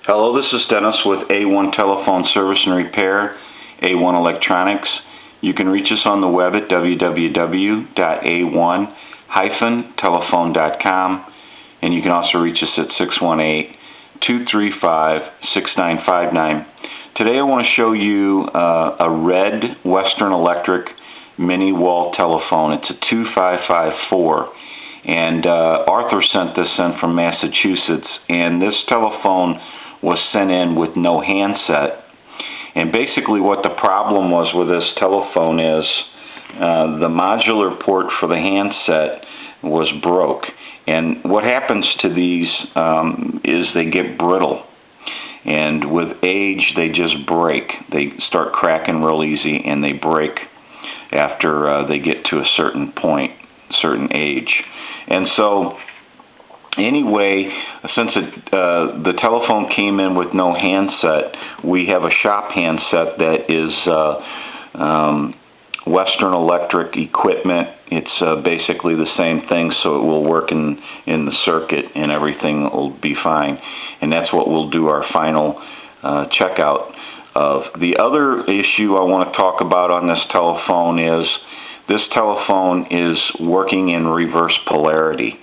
Hello, this is Dennis with A1 Telephone Service and Repair, A1 Electronics. You can reach us on the web at www.a1-telephone.com, and you can also reach us at 618-235-6959. Today I want to show you a red Western Electric mini wall telephone. It's a 2554. And Arthur sent this in from Massachusetts, and this telephone was sent in with no handset. And basically what the problem was with this telephone is the modular port for the handset was broke. And what happens to these is they get brittle. And with age, they just break. They start cracking real easy, and they break after they get to a certain point, certain age. And so anyway, since the telephone came in with no handset, we have a shop handset that is Western Electric equipment. It's basically the same thing, so it will work in the circuit and everything will be fine. And that's what we'll do our final checkout of. The other issue I want to talk about on this telephone is this telephone is working in reverse polarity.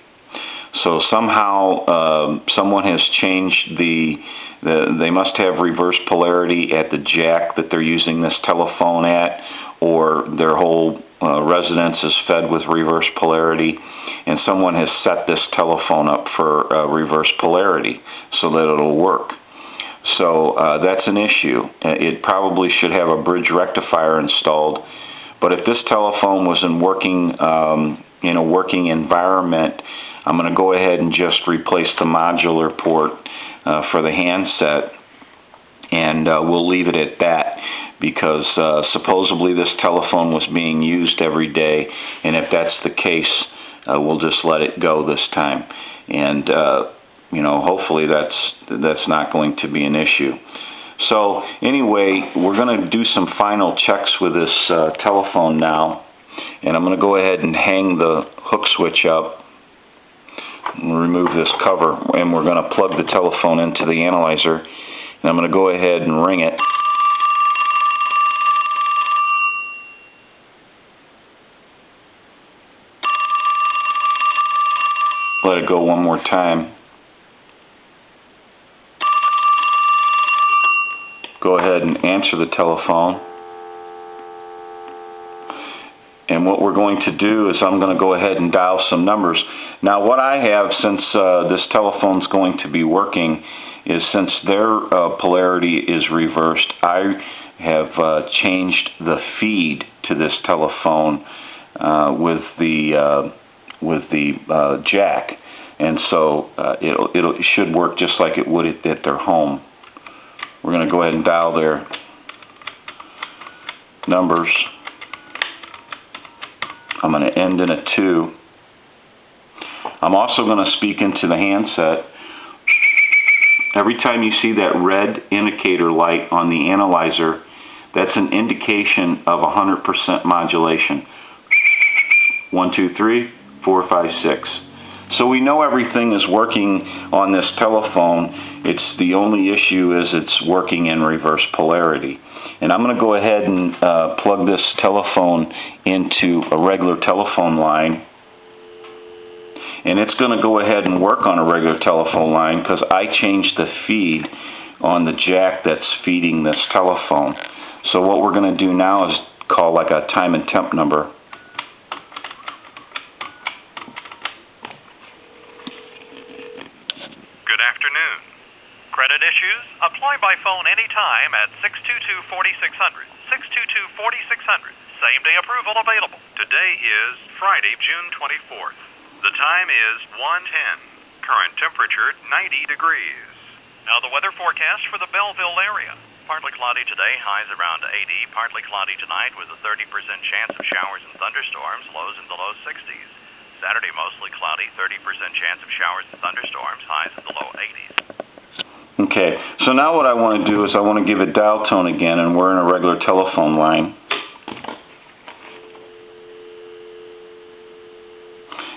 So somehow someone has changed they must have reverse polarity at the jack that they're using this telephone at, or their whole residence is fed with reverse polarity, and someone has set this telephone up for reverse polarity so that it'll work. So that's an issue. It probably should have a bridge rectifier installed. But if this telephone was in a working environment, I'm going to go ahead and just replace the modular port for the handset, and we'll leave it at that, because supposedly this telephone was being used every day, and if that's the case, we'll just let it go this time, and hopefully that's not going to be an issue. So anyway, we're going to do some final checks with this telephone now, and I'm going to go ahead and hang the hook switch up and remove this cover, and we're going to plug the telephone into the analyzer, and I'm going to go ahead and ring it. Let it go one more time. Go ahead and answer the telephone. And what we're going to do is I'm going to go ahead and dial some numbers. Now what I have, since this telephone's going to be working, is since their polarity is reversed, I have changed the feed to this telephone with the jack. And so it should work just like it would at their home. We're going to go ahead and dial their numbers. I'm going to end in a 2. I'm also going to speak into the handset. Every time you see that red indicator light on the analyzer, that's an indication of 100% modulation. 1, 2, 3, 4, 5, 6. So we know everything is working on this telephone. The only issue is it's working in reverse polarity. And I'm going to go ahead and plug this telephone into a regular telephone line. And it's going to go ahead and work on a regular telephone line because I changed the feed on the jack that's feeding this telephone. So what we're going to do now is call like a time and temp number. Good afternoon. Credit issues? Apply by phone anytime at 622-4600. 622-4600. Same-day approval available. Today is Friday, June 24th. The time is 1:10. Current temperature 90 degrees. Now the weather forecast for the Belleville area. Partly cloudy today, highs around 80. Partly cloudy tonight with a 30% chance of showers and thunderstorms, lows in the low 60s. Saturday mostly cloudy, 30% chance of showers and thunderstorms, highs in the low 80s. Okay, so now what I want to do is I want to give it dial tone again, and we're in a regular telephone line.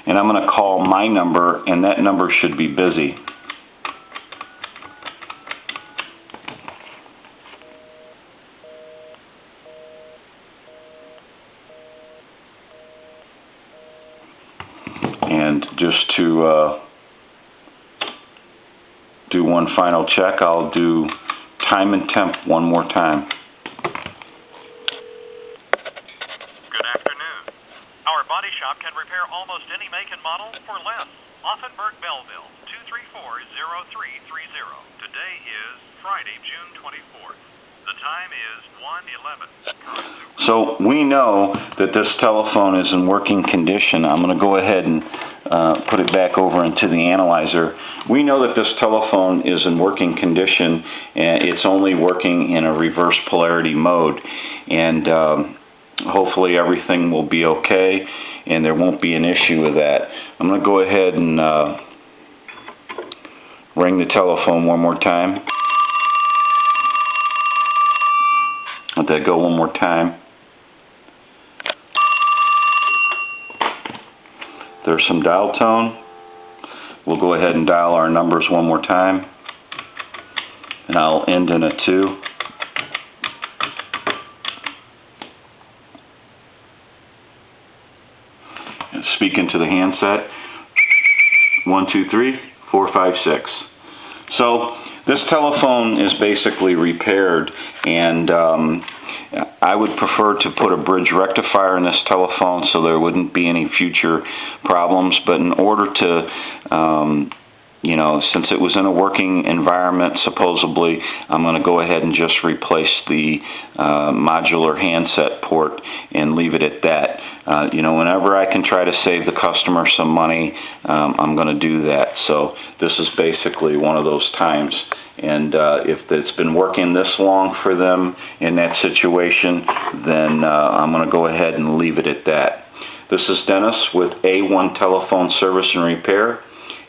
And I'm going to call my number, and that number should be busy. And just to do one final check, I'll do time and temp one more time. Good afternoon. Our body shop can repair almost any make and model for less. Offenburg, Belleville, 234-0330. Today is Friday, June 24th. The time is 1:11. So we know that this telephone is in working condition. I'm going to go ahead and put it back over into the analyzer. We know that this telephone is in working condition, and it's only working in a reverse polarity mode. And hopefully everything will be okay, and there won't be an issue with that. I'm going to go ahead and ring the telephone one more time. Let that go one more time. There's some dial tone. We'll go ahead and dial our numbers one more time. And I'll end in a 2. And speak into the handset. 1, 2, 3, 4, 5, 6. So this telephone is basically repaired, and I would prefer to put a bridge rectifier in this telephone so there wouldn't be any future problems. But in order to since it was in a working environment, supposedly, I'm going to go ahead and just replace the modular handset port and leave it at that. Whenever I can try to save the customer some money, I'm going to do that. So this is basically one of those times. And if it's been working this long for them in that situation, then I'm going to go ahead and leave it at that. This is Dennis with A1 Telephone Service and Repair,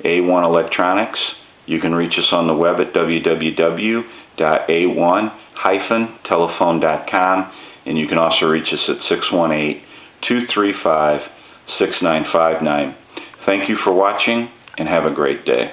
A1 Electronics. You can reach us on the web at www.a1-telephone.com, and you can also reach us at 618-235-6959. Thank you for watching, and have a great day.